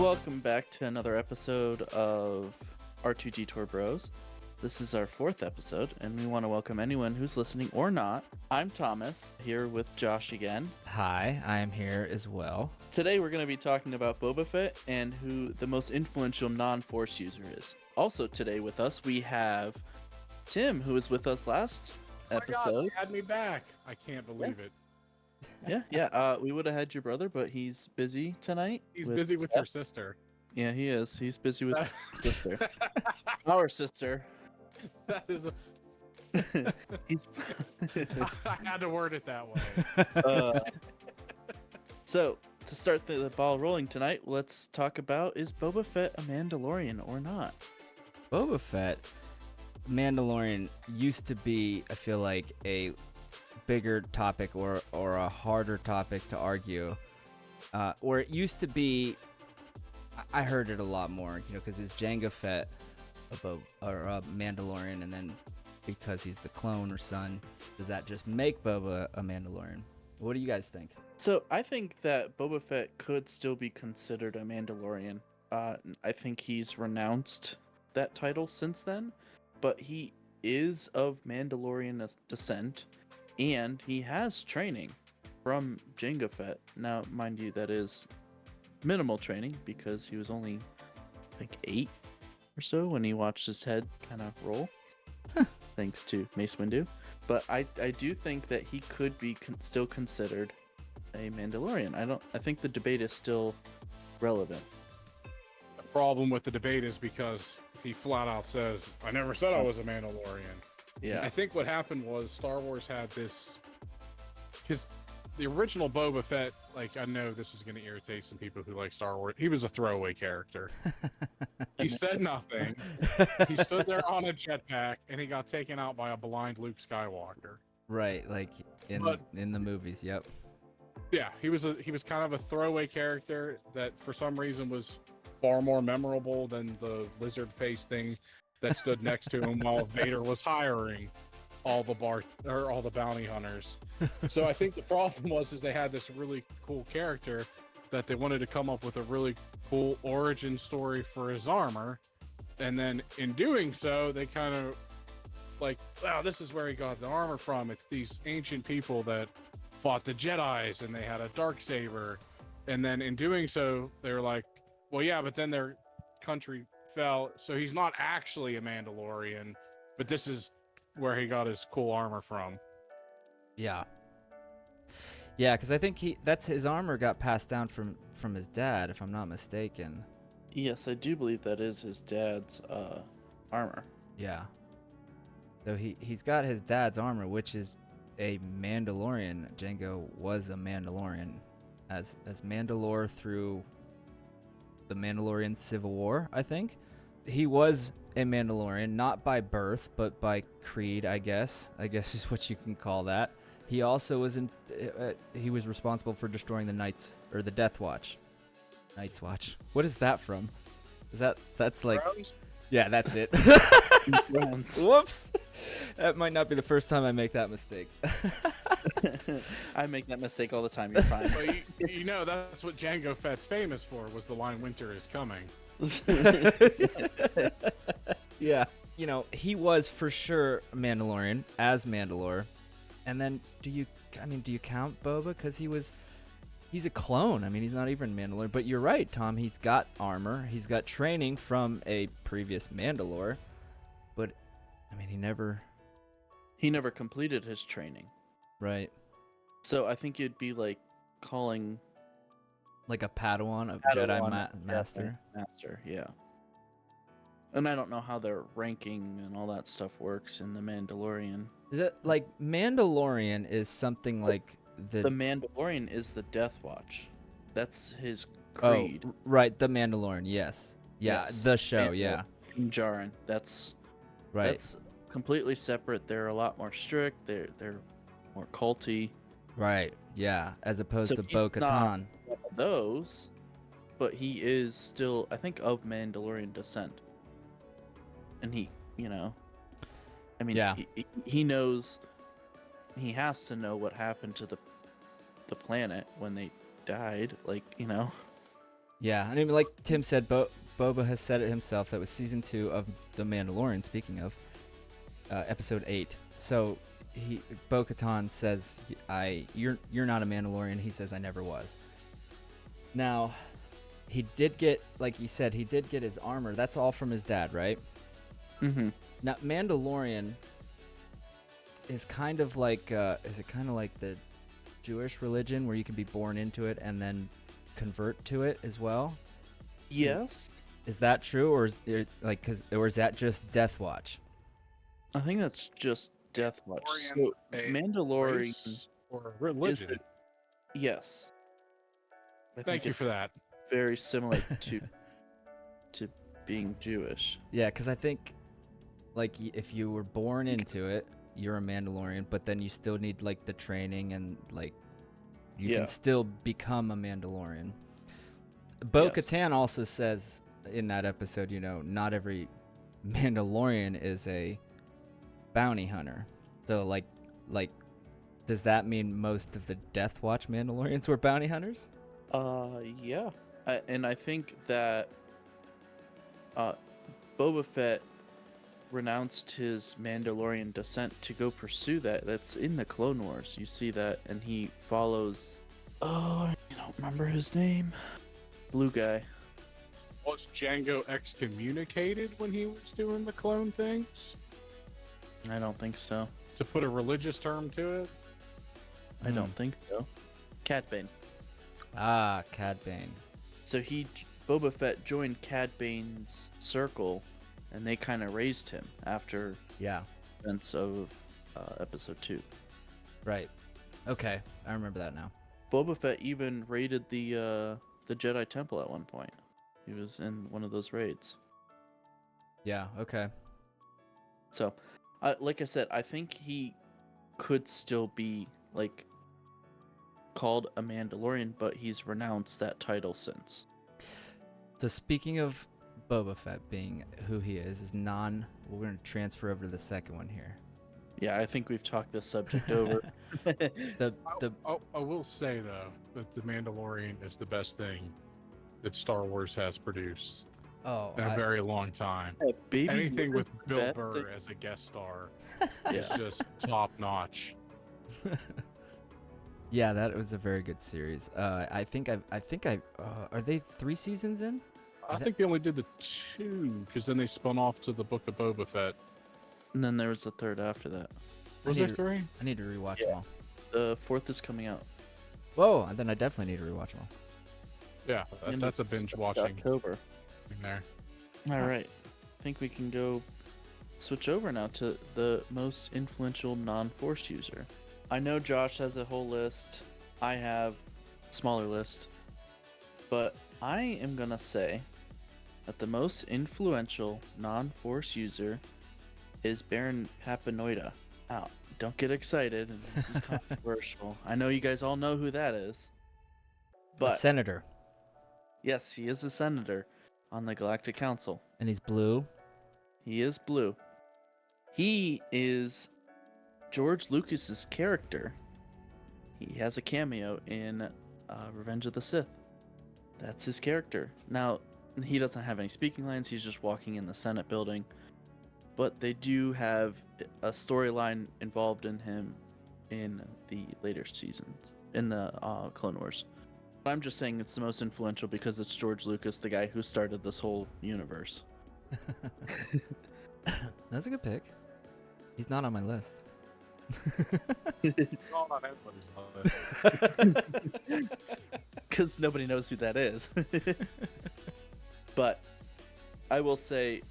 welcome back to another episode of R2G Tour Bros. This is our 4th episode, and we want to welcome anyone who's listening or not. I'm Thomas, here with Josh again. Hi, I am here as well. Today we're going to be talking about Boba Fett and who the most influential non-Force user is. Also today with us, we have Tim, who was with us last episode. Oh my God, they had me back. I can't believe it. Yeah. We would have had your brother, but he's busy tonight. He's busy with your sister. Yeah, he is. He's busy with sister. Our sister. That is a... He's... I had to word it that way. So, to start the ball rolling tonight, let's talk about, is Boba Fett a Mandalorian or not? Boba Fett, Mandalorian used to be, I feel like, a bigger topic or a harder topic to argue. Or it used to be, I heard it a lot more, because it's Jango Fett a Mandalorian, and then because he's the clone or son, does that just make Boba a Mandalorian? What do you guys think? So I think that Boba Fett could still be considered a Mandalorian. I think he's renounced that title since then, but he is of Mandalorian descent, and he has training from Jango Fett. Now, mind you, that is minimal training because he was only like 8 or so when he watched his head kind of roll, thanks to Mace Windu. But I do think that he could be still considered a Mandalorian. I think the debate is still relevant. The problem with the debate is because he flat out says, I never said I was a Mandalorian. Yeah. I think what happened was Star Wars had this... Because the original Boba Fett, like, I know this is going to irritate some people who like Star Wars. He was a throwaway character. He said nothing. He stood there on a jetpack, and he got taken out by a blind Luke Skywalker. Right, like in the movies, yep. Yeah, he was kind of a throwaway character that for some reason was far more memorable than the lizard face thing that stood next to him while Vader was hiring all the bounty hunters. So I think the problem was they had this really cool character that they wanted to come up with a really cool origin story for his armor, and then in doing so they kind of like, wow, this is where he got the armor from. It's these ancient people that fought the Jedis and they had a Darksaber, and then in doing so they're like, well, yeah, but then their country fell, so he's not actually a Mandalorian, but this is where he got his cool armor from. Yeah, because I think his armor got passed down from his dad, if I'm not mistaken. Yes, I do believe that is his dad's armor. Yeah. So he's got his dad's armor, which is a Mandalorian. Jango was a Mandalorian, as Mandalore through the Mandalorian Civil War, I think. He was a Mandalorian, not by birth, but by creed, I guess is what you can call that. He also was he was responsible for destroying the Death Watch. Night's Watch. What is that from? That's like... Thrones? Yeah, that's it. Thrones. Whoops. That might not be the first time I make that mistake. I make that mistake all the time. You're fine. Well, you know that's what Jango Fett's famous for, was the line, "Winter is coming." Yeah. He was for sure a Mandalorian, as Mandalore. And then do you count Boba? Because he's a clone. I mean, he's not even Mandalorian. But you're right, Tom. He's got armor. He's got training from a previous Mandalore. But, I mean, He never completed his training. Right. So I think it'd be like calling... Like a Padawan of Padawan, Jedi Master. Master, yeah. And I don't know how their ranking and all that stuff works in The Mandalorian. Is it like Mandalorian is something like The Mandalorian is the Death Watch. That's his creed. Oh, right, The Mandalorian, yes. Yeah, Yes. the show, Mandalore, yeah. Djarin. That's Right. That's completely separate. They're a lot more strict. They're more culty. Right, yeah, as opposed So to he's Bo-Katan. not one of those, but he is still, I think, of Mandalorian descent. And he, I mean, Yeah. he knows, he has to know what happened to the planet when they died. Like, Yeah, I mean, like Tim said, Boba has said it himself. That was season 2 of The Mandalorian. Speaking of, episode 8. So Bo-Katan says, you're not a Mandalorian." He says, "I never was." Now, he did get, like he said, he did get his armor. That's all from his dad, right? Mm-hmm. Now, Mandalorian is kind of like, is it kind of like the Jewish religion where you can be born into it and then convert to it as well? Yes. Is that true, or is there, or is that just Death Watch? I think that's just Death Watch. Mandalorian So a Mandalorian race or is religion? yes. I Thank think you it's for that. very similar to being Jewish. Yeah, because I think, like, if you were born into it, you're a Mandalorian, but then you still need, like, the training and, like, you Yeah. can still become a Mandalorian. Bo-Katan also says in that episode, not every Mandalorian is a bounty hunter. So, like, does that mean most of the Death Watch Mandalorians were bounty hunters? Yeah. And I think that Boba Fett renounced his Mandalorian descent to go pursue that. That's in the Clone Wars. You see that, and he follows. Oh, I don't remember his name. Blue guy. Was Django excommunicated when he was doing the clone things? I don't think so. To put a religious term to it? I don't think so. Cad Bane. Ah, Cad Bane. So Boba Fett joined Cad Bane's circle, and they kind of raised him after Yeah, events of episode 2. right. Okay, I remember that now. Boba Fett even raided the Jedi Temple at one point. He was in one of those raids. Yeah, okay. So, like I said, I think he could still be like called a Mandalorian, but he's renounced that title since. So speaking of Boba Fett being who he is we're going to transfer over to the second one here. Yeah, I think we've talked this subject over. I will say, though, that The Mandalorian is the best thing that Star Wars has produced in a very long time. Baby Anything Yoda's with the Bill best Burr thing- as a guest star Yeah. is just top notch. Yeah, that was a very good series. I think are they 3 seasons in? I think they only did the 2 because then they spun off to the Book of Boba Fett. And then there was the third after that. Was need there to- 3? I need to rewatch Yeah. them all. The 4th is coming out Whoa, and then I definitely need to rewatch them all. Yeah, in that's a binge watching October. thing there. All right. I think we can go switch over now to the most influential non-Force user. I know Josh has a whole list. I have a smaller list. But I am going to say that the most influential non-Force user is Baron Papanoida. Now, don't get excited. This is controversial. I know you guys all know who that is. A But senator, yes, he is a senator on the Galactic Council. and he's blue. He is blue. He is George Lucas's character. He has a cameo in Revenge of the Sith. That's his character. Now, he doesn't have any speaking lines. He's just walking in the Senate building. But they do have a storyline involved in him in the later seasons, in the Clone Wars. I'm just saying it's the most influential because it's George Lucas, the guy who started this whole universe. That's a good pick. He's not on my list. Not on anybody's list. Because nobody knows who that is. But I will say,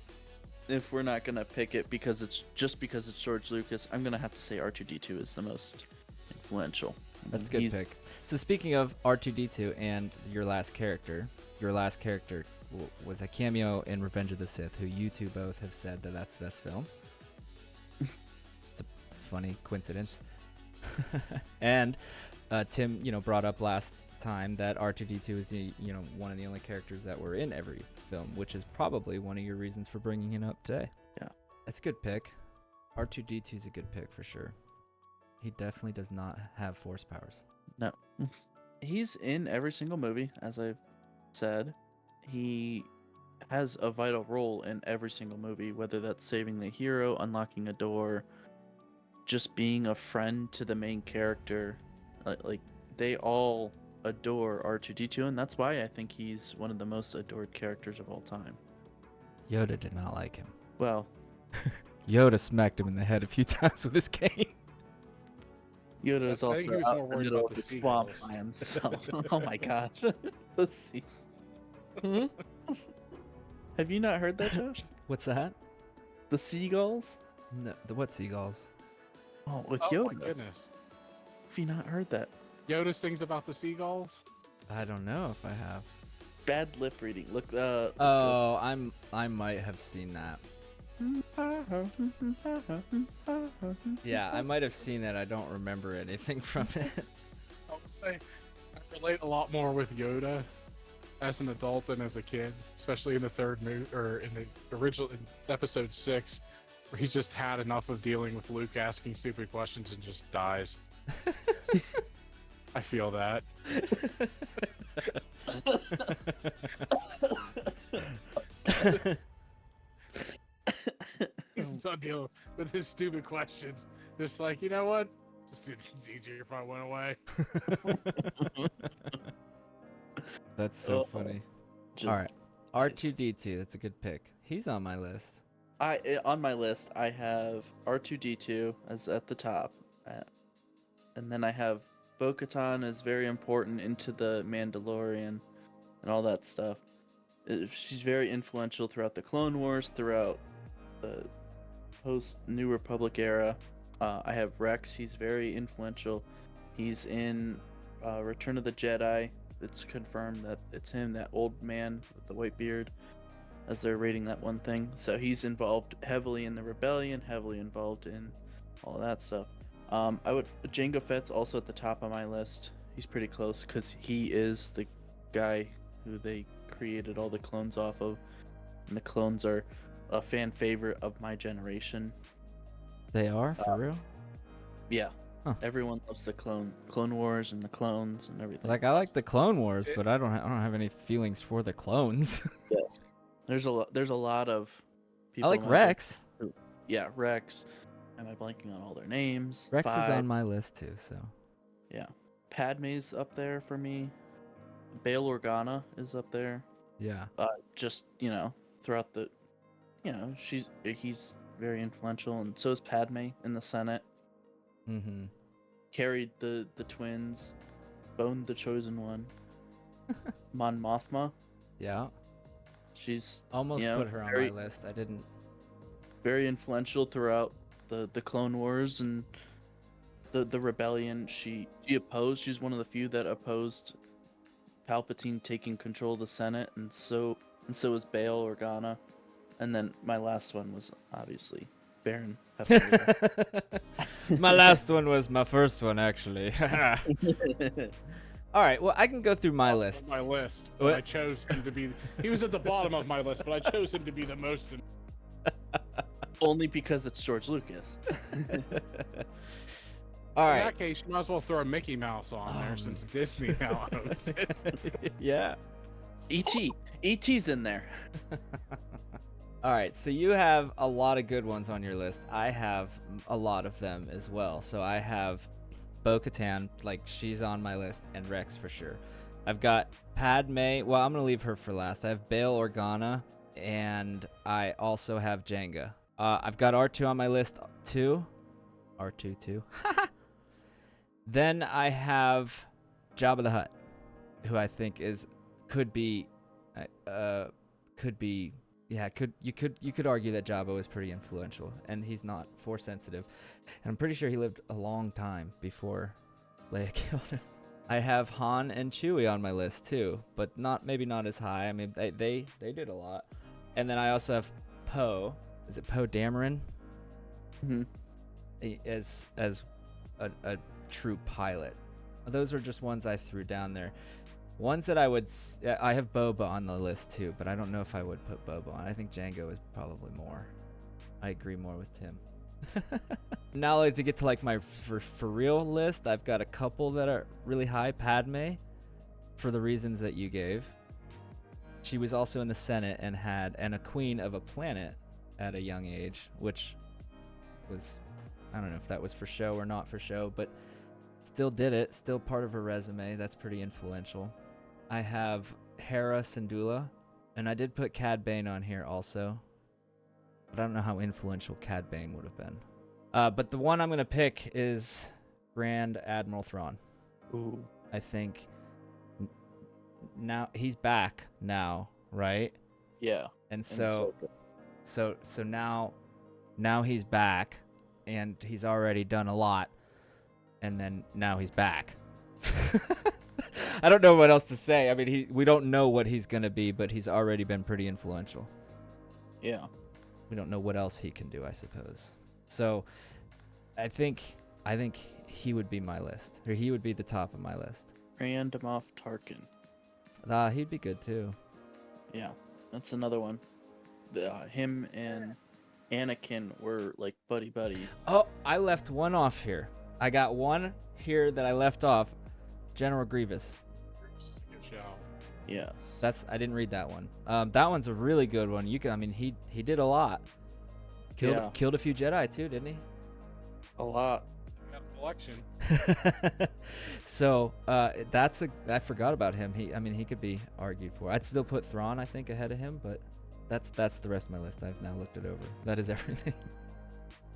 if we're not gonna pick it because it's George Lucas, I'm gonna have to say R2D2 is the most influential. That's a good He's- pick. So speaking of R2D2 and your last character was a cameo in Revenge of the Sith, who you two both have said that that's the best film. It's a funny coincidence. And Tim, brought up last time that R2D2 is one of the only characters that were in every film, which is probably one of your reasons for bringing it up today. Yeah. That's a good pick. R2D2 is a good pick for sure. He definitely does not have force powers. No. He's in every single movie, as I've said, he has a vital role in every single movie, whether that's saving the hero, unlocking a door, just being a friend to the main character. Like they all adore R2D2, and that's why I think he's one of the most adored characters of all time. Yoda did not like him. Well, Yoda smacked him in the head a few times with his cane. Yoda is I think also he was out more in the worried middle about of the the swamp seagulls. land, so oh my gosh. Let's see. Hmm? Have you not heard that, Josh? What's that? The seagulls? No, the what seagulls? Oh, with Oh Yoda. my goodness. Have you not heard that? Yoda sings about the seagulls. I don't know if I have. Bad lip reading. Look. Oh, I might have seen that. Yeah, I might have seen that. I don't remember anything from it. I would say I relate a lot more with Yoda as an adult than as a kid, especially in the third movie or in the original in episode 6, where he's just had enough of dealing with Luke asking stupid questions and just dies. I feel that. He's not dealing with his stupid questions. Just like, you know what? It's easier if I went away. That's so Oh, funny. just- All right, R2D2. That's a good pick. He's on my list. On my list, I have R2D2 as at the top, and then I have Bo-Katan is very important into the Mandalorian and all that stuff. She's very influential throughout the Clone Wars, throughout the post New Republic era. I have Rex. He's very influential. He's in Return of the Jedi. It's confirmed that it's him, that old man with the white beard, as they're rating that one thing. So he's involved heavily in the rebellion, heavily involved in all that stuff. Jango Fett's also at the top of my list. He's pretty close because he is the guy who they created all the clones off of, and the clones are a fan favorite of my generation. They are for real. Yeah, Huh. Everyone loves the Clone Wars and the clones and everything. Like I like the Clone Wars, but I don't have any feelings for the clones. Yes. There's a lot of I people. like in my Rex. gen- Yeah, Rex. Am I blanking on all their names? Rex is Five. on my list too. So Yeah, Padme's up there for me. Bail Organa is up there. yeah. Just throughout the, he's very influential, and so is Padme in the Senate. Mm-hmm. Carried the twins, boned the chosen one. Mon Mothma. Yeah. She's Almost you know, put her on very- my list. I didn't. very influential throughout the Clone Wars and the rebellion. She opposed. She's one of the few that opposed Palpatine taking control of the Senate, and so is Bail Organa. And then my last one was obviously Baron Hefflever. My last one was my first one, actually. All right. Well, I can go through my list. My list. But What? I chose him to be. He was at the bottom of my list, but I chose him to be the most. Only because it's George Lucas. All In right. that case, you might as well throw a Mickey Mouse on there since Disney now owns it. Yeah. E.T. E.T.'s in there. All right, so you have a lot of good ones on your list. I have a lot of them as well. So I have Bo-Katan, like she's on my list, and Rex for sure. I've got Padme. Well, I'm gonna leave her for last. I have Bail Organa, and I also have Jenga. I've got R2 on my list too. R2 too. Then I have Jabba the Hutt, who I think could be. Yeah, you could argue that Jabba was pretty influential, and he's not Force sensitive, and I'm pretty sure he lived a long time before Leia killed him. I have Han and Chewie on my list too, but maybe not as high. I mean, they did a lot. And then I also have Poe. Is it Poe Dameron? Mm-hmm. As a true pilot. Those are just ones I threw down there. Ones that I have Boba on the list too, but I don't know if I would put Boba on. I think Jango is probably more. I agree more with Tim. Now to get to like my for real list, I've got a couple that are really high. Padme, for the reasons that you gave. she was also in the Senate and a queen of a planet at a young age, which was, I don't know if that was for show or not for show, but still did it. Still part of her resume. That's pretty influential. I have Hera Syndulla, and I did put Cad Bane on here also, but I don't know how influential Cad Bane would have been. But the one I'm going to pick is Grand Admiral Thrawn. Ooh. I think now he's back now, right? Yeah. And so now he's back, and he's already done a lot, and then now he's back. I don't know what else to say. I mean, we don't know what he's gonna be, but he's already been pretty influential. Yeah. We don't know what else he can do, I suppose. So, I think he would be my list, or he would be the top of my list. Grand Moff Tarkin. He'd be good too. Yeah, that's another one. Him and Anakin were like buddy. Oh, I left one off here. I got one here that I left off. General Grievous. Yes. I didn't read that one. That one's a really good one. He did a lot. Killed a few Jedi too, didn't he? A lot. Got a collection. So I forgot about him. He could be argued for. I'd still put Thrawn, I think, ahead of him, but that's the rest of my list. I've now looked it over. That is everything.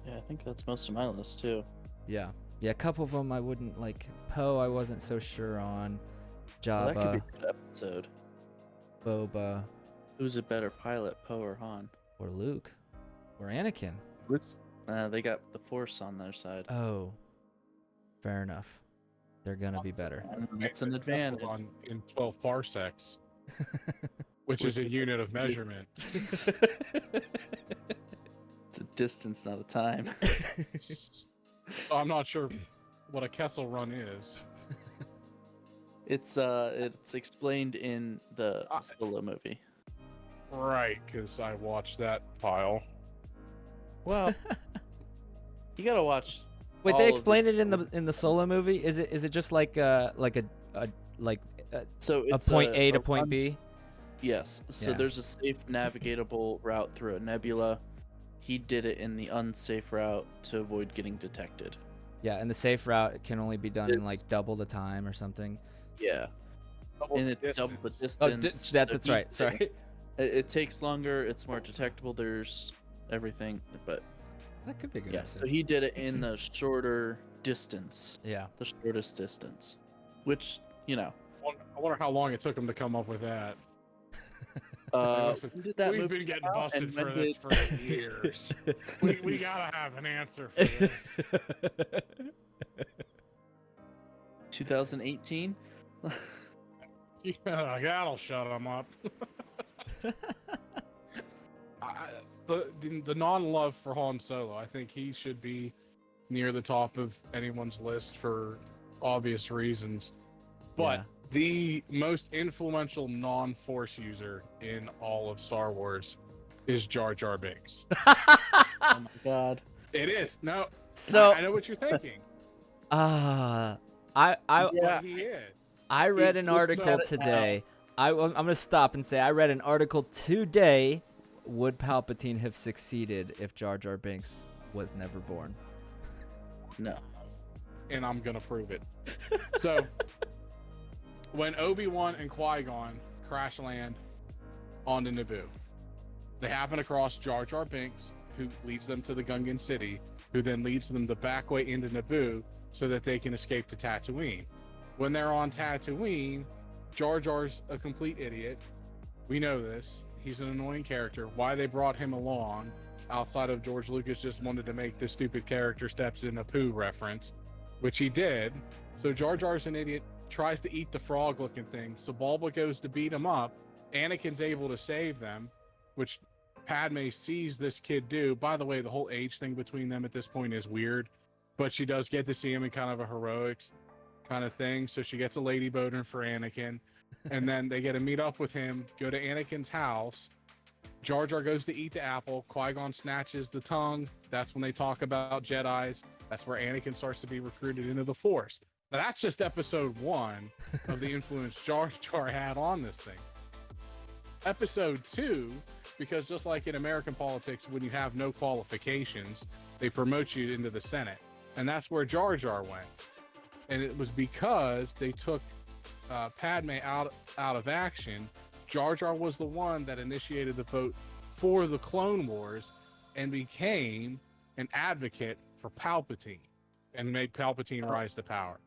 Yeah, I think that's most of my list too. Yeah, a couple of them I wouldn't like. Poe, I wasn't so sure on. Jabba. Well, that could be a good episode. Boba. Who's a better pilot, Poe or Han? Or Luke. Or Anakin. Luke's. They got the Force on their side. Oh. Fair enough. They're gonna be better. It's an advantage. In 12 parsecs, which is a unit of measurement. It's a distance, not a time. So I'm not sure what a Kessel Run is. It's explained in the Solo movie. Right, because I watched that pile. Well, you gotta watch. Wait, all they of explained it in the Solo movie? Is it just like a So it's point A to point B? Yes. So Yeah. there's a safe navigatable route through a nebula. He did it in the unsafe route to avoid getting detected. Yeah, and the safe route can only be done in It's- like double the time or something. Yeah. And it's double the distance. Oh, so that's he- right. Sorry. It takes longer. It's more detectable. There's everything, but That could be a good. yeah. episode. So he did it in the shorter distance, Yeah. the shortest distance, which I wonder how long it took him to come up with that. Listen, when did that we've movie been getting come out, busted and for when this did- for years. we gotta have an answer for this. 2018. Yeah, that'll shut him up. The non-love for Han Solo, I think he should be near the top of anyone's list for obvious reasons. But Yeah. the most influential non-Force user in all of Star Wars is Jar Jar Binks. Oh my god. It is. No, So I know what you're thinking. I Yeah. But he is. I read an looks article at it today. I'm gonna stop and say I read an article today. Would Palpatine have succeeded if Jar Jar Binks was never born? No. And I'm gonna prove it. So, when Obi-Wan and Qui-Gon crash land onto Naboo, they happen across Jar Jar Binks, who leads them to the Gungan city, who then leads them the back way into Naboo so that they can escape to Tatooine. When they're on Tatooine, Jar Jar's a complete idiot. We know this. He's an annoying character. Why they brought him along, outside of George Lucas just wanted to make the stupid character steps in a poo reference, which he did. So Jar Jar's an idiot, tries to eat the frog-looking thing. So Bulba goes to beat him up. Anakin's able to save them, which Padme sees this kid do. By the way, the whole age thing between them at this point is weird, but she does get to see him in kind of a heroics kind of thing. So she gets a lady boner for Anakin. And then they get to meet up with him, go to Anakin's house. Jar Jar goes to eat the apple. Qui-Gon snatches the tongue. That's when they talk about Jedis. That's where Anakin starts to be recruited into the Force. Now, that's just episode 1 of the influence Jar Jar had on this thing. Episode 2, because just like in American politics, when you have no qualifications, they promote you into the Senate. And that's where Jar Jar went. And it was because they took Padme out of action. Jar Jar was the one that initiated the vote for the Clone Wars and became an advocate for Palpatine and made Palpatine rise to power.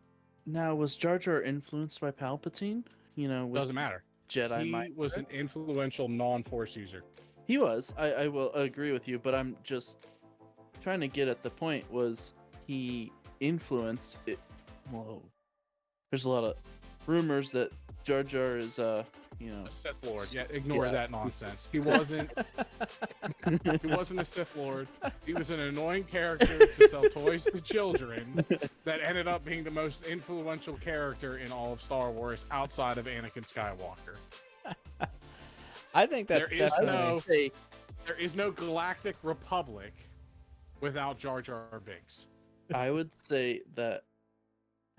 Now, was Jar Jar influenced by Palpatine? You know, with Doesn't matter. Jedi He mind. was an influential non-Force user. He was. I will agree with you, but I'm just trying to get at the point. Was he influenced it? Whoa. There's a lot of rumors that Jar Jar is, you know, A Sith Lord. Yeah, ignore Yeah. that nonsense. He wasn't. He wasn't a Sith Lord. He was an annoying character to sell toys to children that ended up being the most influential character in all of Star Wars outside of Anakin Skywalker. I think that's There is definitely. There is no Galactic Republic without Jar Jar Binks. I would say that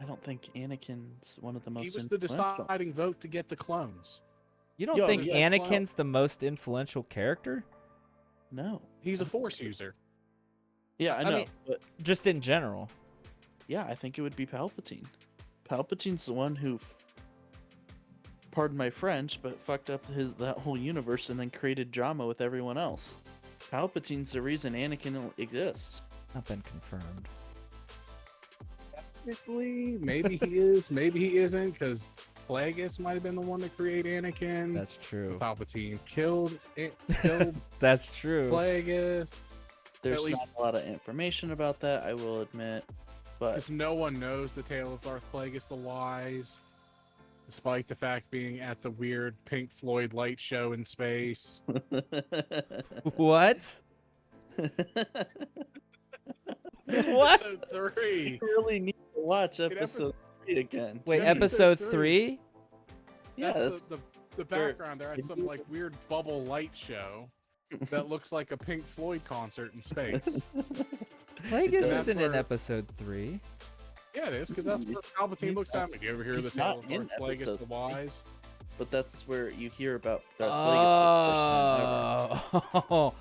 I don't think Anakin's one of the most. He was the influential. deciding vote to get the clones. You don't Yo, think yeah, Anakin's the most influential character? No. He's a Force user. Yeah, I I know, mean- but Just in general. yeah, I think it would be Palpatine. Palpatine's the one who, pardon my French, but fucked up that whole universe and then created drama with everyone else. Palpatine's the reason Anakin exists. Not been confirmed. Technically, maybe he is, maybe he isn't, because Plagueis might have been the one to create Anakin. That's true. Palpatine killed That's true. There's Plagueis. At not least- a lot of information about that, I will admit. But Because no one knows the tale of Darth Plagueis the Wise, despite the fact being at the weird Pink Floyd light show in space. What? What? Episode 3. you really need to watch episode- episode 3 again. Wait, Yeah, episode episode 3? Yeah, That's that's the background. They're at some like weird bubble light show that looks like a Pink Floyd concert in space. Plagueis does. isn't in Where- episode 3. Yeah, it is, because that's where Palpatine He's looks not- at me. Do you ever hear he's the tale not of in Darth Plagueis episode the 3. Wise? but that's where you hear about Darth Plagueis for the first time ever. Oh.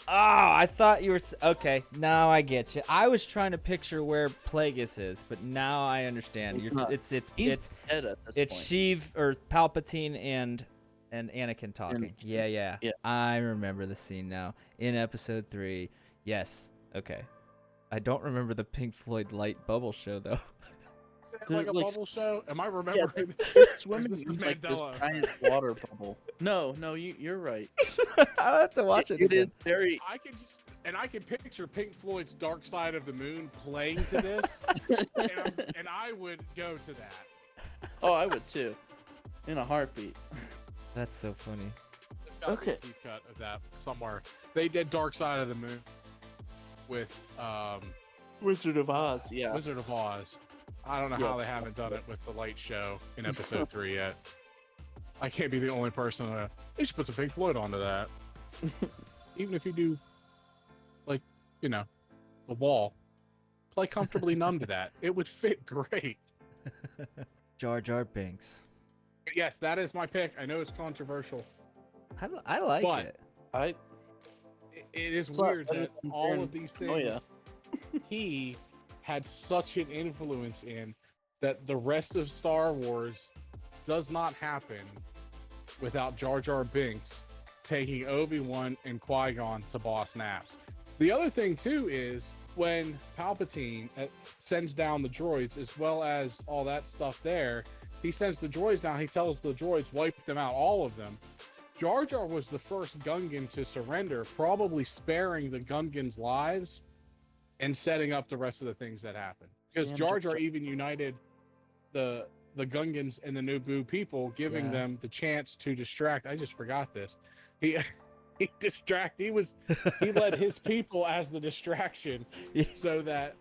I thought you were okay. Now I get you. I was trying to picture where Plagueis is, but now I understand. He's You're, not. it's He's dead at this it's point. Sheev or Palpatine and Anakin talking. Yeah. Yeah. I remember the scene now in episode 3. Yes. Okay. I don't remember the Pink Floyd light bubble show though. Is it They're like a like- bubble show? Am I Yeah, remembering? they're swimming this is in like this Mandela? giant water bubble. No, you're right. I'll have to watch it It again. is very. I can picture Pink Floyd's Dark Side of the Moon playing to this, and I would go to that. Oh, I would too, in a heartbeat. That's so funny. It's got Okay. a deep cut of that somewhere. They did Dark Side of the Moon with Wizard of Oz. Yeah. Wizard of Oz. I don't know Yeah. how they haven't done it with the light show in episode 3 yet. I can't be the only person. They should put some Pink Floyd onto that. Even if you do, like, you know, the wall. Play Comfortably Numb to that. It would fit great. Jar Jar Binks. But yes, that is my pick. I know it's controversial. I like But- it. It is It's not weird better that than all Baron of these things Noya. he had such an influence in that the rest of Star Wars does not happen without Jar Jar Binks taking Obi-Wan and Qui-Gon to Boss Nass. The other thing too is when Palpatine sends down the droids, as well as all that stuff there, he sends the droids down, he tells the droids, wipe them out, all of them. Jar Jar was the first Gungan to surrender, probably sparing the Gungans' lives and setting up the rest of the things that happened. Because Damn, Jar Jar Jar Jar. even united the Gungans and the Naboo people, giving Yeah. them the chance to distract. I just forgot this. He he led his people as the distraction Yeah. so that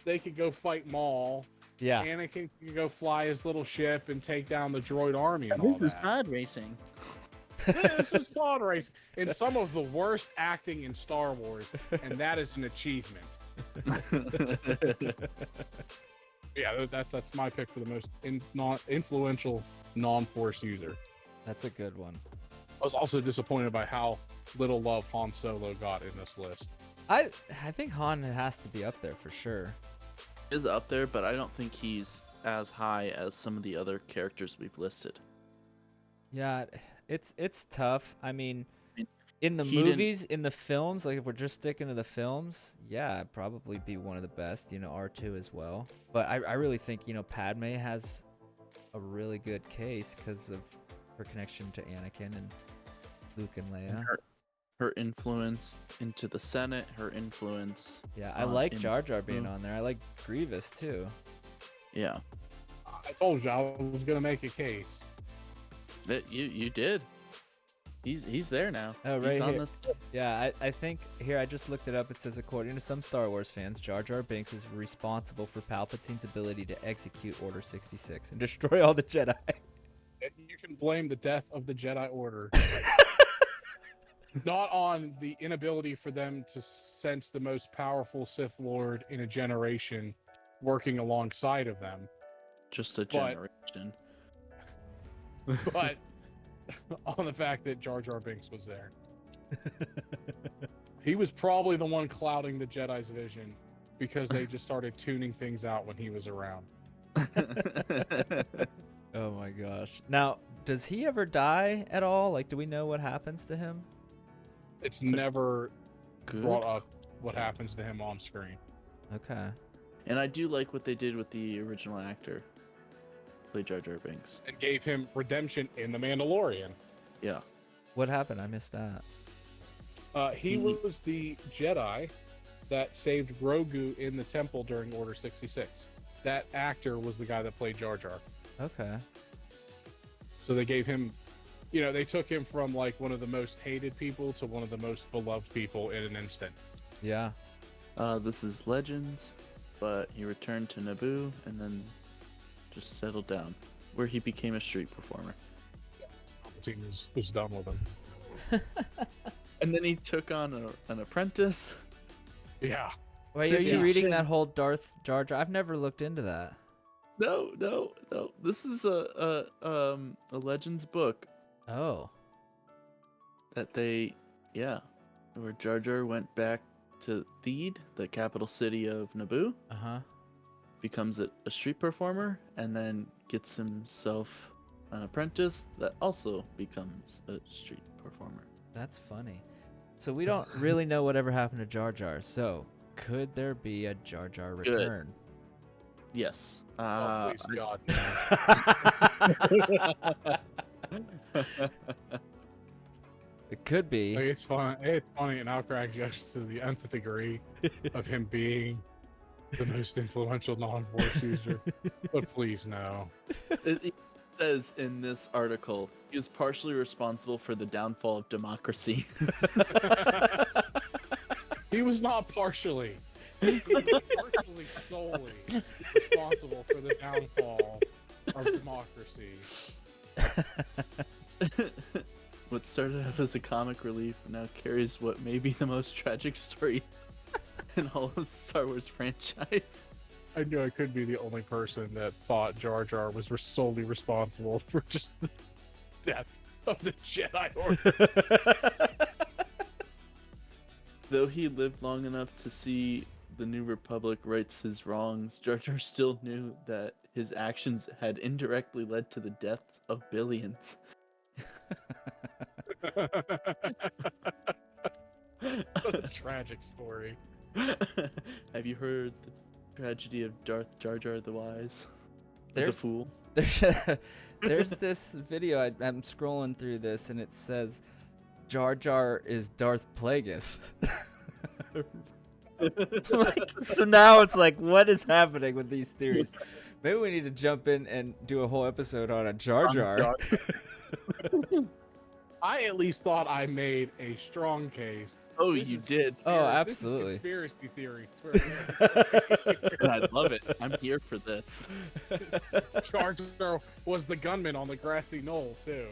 they could go fight Maul. Yeah. Anakin could go fly his little ship and take down the droid army and all This is that. pod racing. This is pod race in some of the worst acting in Star Wars, and that is an achievement. Yeah, that's my pick for the most influential non-Force user. That's a good one. I was also disappointed by how little love Han Solo got in this list. I think Han has to be up there for sure. Is up there, but I don't think he's as high as some of the other characters we've listed. Yeah, it's tough. I mean, in the He didn't- movies, in the films, like if we're just sticking to the films, yeah, I'd probably be one of the best. R2 as well. But I really think Padme has a really good case because of her connection to Anakin and Luke and Leia. Her influence into the Senate, her influence. Yeah, I like in- Jar Jar being on there. I like Grievous too. Yeah, I told you I was gonna make a case. that you did. He's there now. Oh, He's right on here. this. Yeah, I think here I just looked it up. It says according to some Star Wars fans, Jar Jar Binks is responsible for Palpatine's ability to execute Order 66 and destroy all the Jedi. You can blame the death of the Jedi Order not on the inability for them to sense the most powerful Sith Lord in a generation working alongside of them, Just a generation. but on the fact that Jar Jar Binks was there. He was probably the one clouding the Jedi's vision because they just started tuning things out when he was around. Oh my gosh. Now, does he ever die at all? Like, do we know what happens to him? It's never Good. brought up what happens to him on screen. Okay. And I do like what they did with the original actor, play Jar Jar Binks. And gave him redemption in The Mandalorian. Yeah. What happened? I missed that. He was the Jedi that saved Grogu in the temple during Order 66. That actor was the guy that played Jar Jar. Okay. So they gave him, they took him from like one of the most hated people to one of the most beloved people in an instant. Yeah. This is Legends, but he returned to Naboo and then just settled down, where he became a street performer. The team was done with him. And then he took on an apprentice. Yeah. Wait, are you Yeah. reading that whole Darth Jar Jar? I've never looked into that. No. This is a Legends book Oh. that where Jar Jar went back to Theed, the capital city of Naboo, Uh-huh. becomes a street performer, and then gets himself an apprentice that also becomes a street performer. That's funny. So we don't really know whatever happened to Jar Jar. So could there be a Jar Jar Good. return? Yes. Oh, please God. It could be. Like, it's fun. It's funny and outrage just to the nth degree of him being the most influential non-force user. But please, no. It says in this article, he was partially responsible for the downfall of democracy. He was not partially. He was partially solely responsible for the downfall of democracy. What started out as a comic relief now carries what may be the most tragic story in all of the Star Wars franchise. I knew I could be the only person that thought Jar Jar was solely responsible for just the death of the Jedi Order. Though he lived long enough to see the New Republic rights his wrongs, Jar Jar still knew that his actions had indirectly led to the deaths of billions. What a tragic story. Have you heard the tragedy of Darth Jar Jar the Wise? The There's- fool. There's this video, I'm scrolling through this, and it says Jar Jar is Darth Plagueis. So now it's like, what is happening with these theories? Maybe we need to jump in and do a whole episode on a Jar Jar. I at least thought I made a strong case. Oh, This you is did. Oh, This is absolutely. conspiracy theories. I love it. I'm here for this. Jar Jar was the gunman on the grassy knoll too.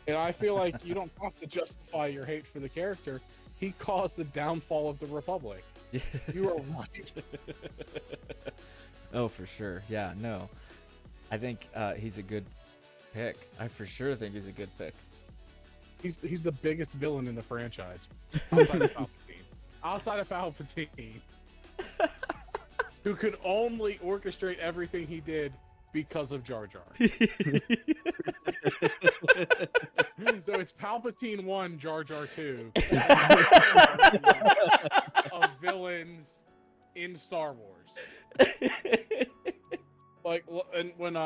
And I feel like you don't have to justify your hate for the character. He caused the downfall of the Republic. You are right. Oh, for sure. Yeah, no. I think he's a good pick. I for sure think he's a good pick. He's the biggest villain in the franchise, outside of Palpatine. Outside of Palpatine, who could only orchestrate everything he did because of Jar Jar. So it's Palpatine 1, Jar Jar 2 of villains in Star Wars. Like, and when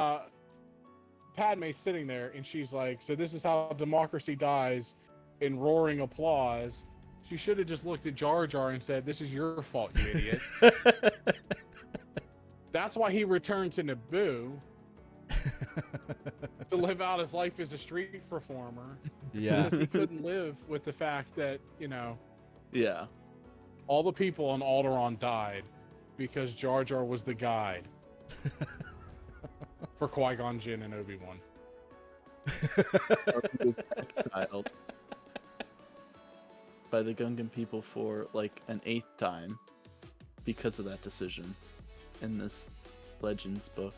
Padme's sitting there and she's like, so this is how democracy dies, in roaring applause, she should have just looked at Jar Jar and said, this is your fault, you idiot. That's why he returned to Naboo, to live out his life as a street performer. Yeah. Because he couldn't live with the fact that, Yeah. all the people on Alderaan died because Jar Jar was the guide for Qui-Gon Jinn and Obi-Wan. He was exiled by the Gungan people for like an 8th time because of that decision in this Legends book.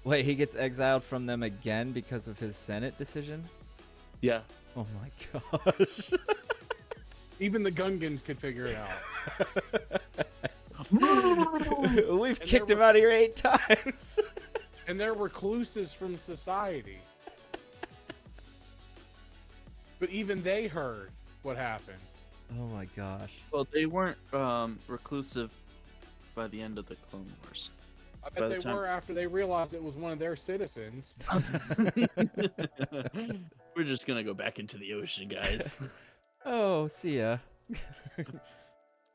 Wait, he gets exiled from them again because of his Senate decision? Yeah. Oh my gosh. Even the Gungans could figure it out. We've And kicked there him out of here 8 times. And they're recluses from society. But even they heard what happened. Oh my gosh. Well, they weren't reclusive by the end of the Clone Wars. I By bet the they time- were after they realized it was one of their citizens. We're just gonna go back into the ocean, guys. Oh, see ya.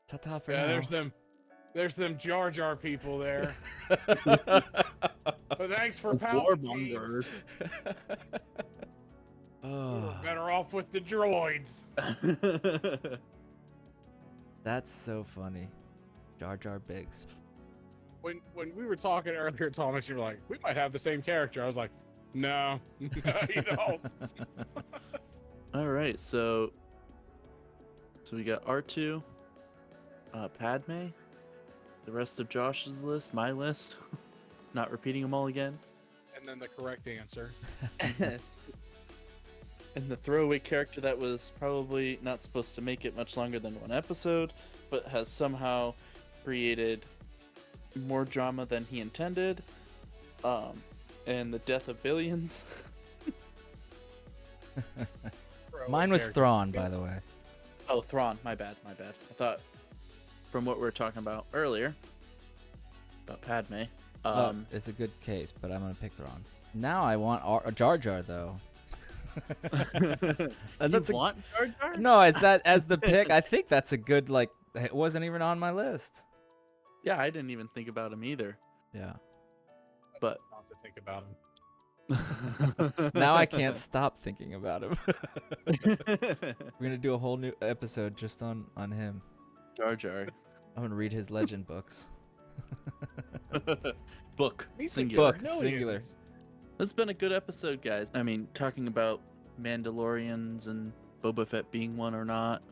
Ta-ta for Yeah, now. there's them Jar Jar people there. But thanks for Those Palpatine. warbongers. We Oh, were better off with the droids. that's so funny. Jar Jar Biggs. When we were talking earlier, Thomas, you were like, we might have the same character. I was like, no, no, you don't. All right, so we got R2, Padme, the rest of Josh's list, my list. Not repeating them all again. And then the correct answer. And the throwaway character that was probably not supposed to make it much longer than 1 episode, but has somehow created more drama than he intended. And the death of billions. Mine was Character. Thrawn, by the way. Oh, Thrawn. My bad. I thought from what we were talking about earlier about Padme. It's a good case, but I'm gonna pick Thrawn. Now I want Jar Jar though. You That's want Jar Jar? No, it's that as the pick. I think that's a good like. It wasn't even on my list. Yeah, I didn't even think about him either. Yeah. But Not to think about him. Now I can't stop thinking about him. We're gonna do a whole new episode just on him. Jar Jar. I'm gonna read his legend books. Book. He's a Singular. Book. millions. Singular. This has been a good episode, guys. I mean, talking about Mandalorians and Boba Fett being one or not,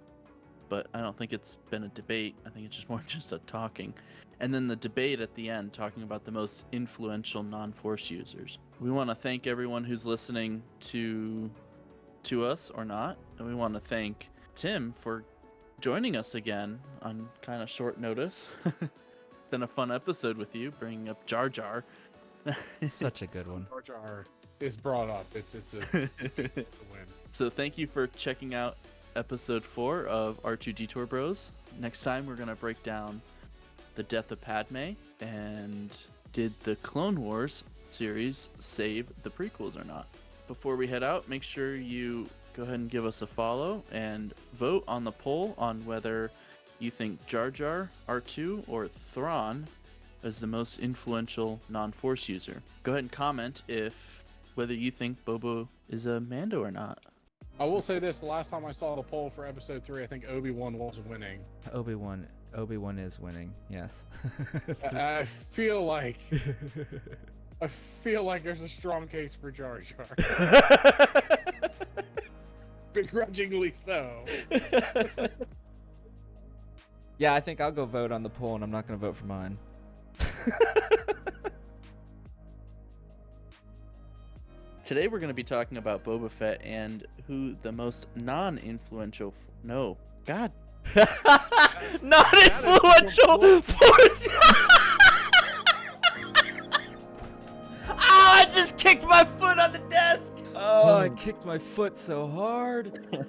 but I don't think it's been a debate. I think it's just more just a talking. And then the debate at the end, talking about the most influential non-Force users. We want to thank everyone who's listening to us or not, and we want to thank Tim for joining us again on kind of short notice. Been a fun episode with you, bringing up Jar Jar. Such a good one. Jar Jar is brought up. It's a win. So thank you for checking out episode 4 of R2 Detour Bros. Next time we're going to break down the death of Padme and did the Clone Wars series save the prequels or not. Before we head out, make sure you go ahead and give us a follow and vote on the poll on whether you think Jar Jar, R2, or Thrawn is the most influential non-Force user. Go ahead and comment whether you think Boba is a Mando or not. I will say this: the last time I saw the poll for episode 3, I think Obi-Wan was winning. Obi-Wan is winning. Yes. I feel like there's a strong case for Jar Jar. Begrudgingly so. Yeah, I think I'll go vote on the poll, and I'm not gonna vote for mine. Today we're going to be talking about Boba Fett and who the most non-influential. No, God. Not influential force. Oh, I just kicked my foot on the desk. Oh, I kicked my foot so hard.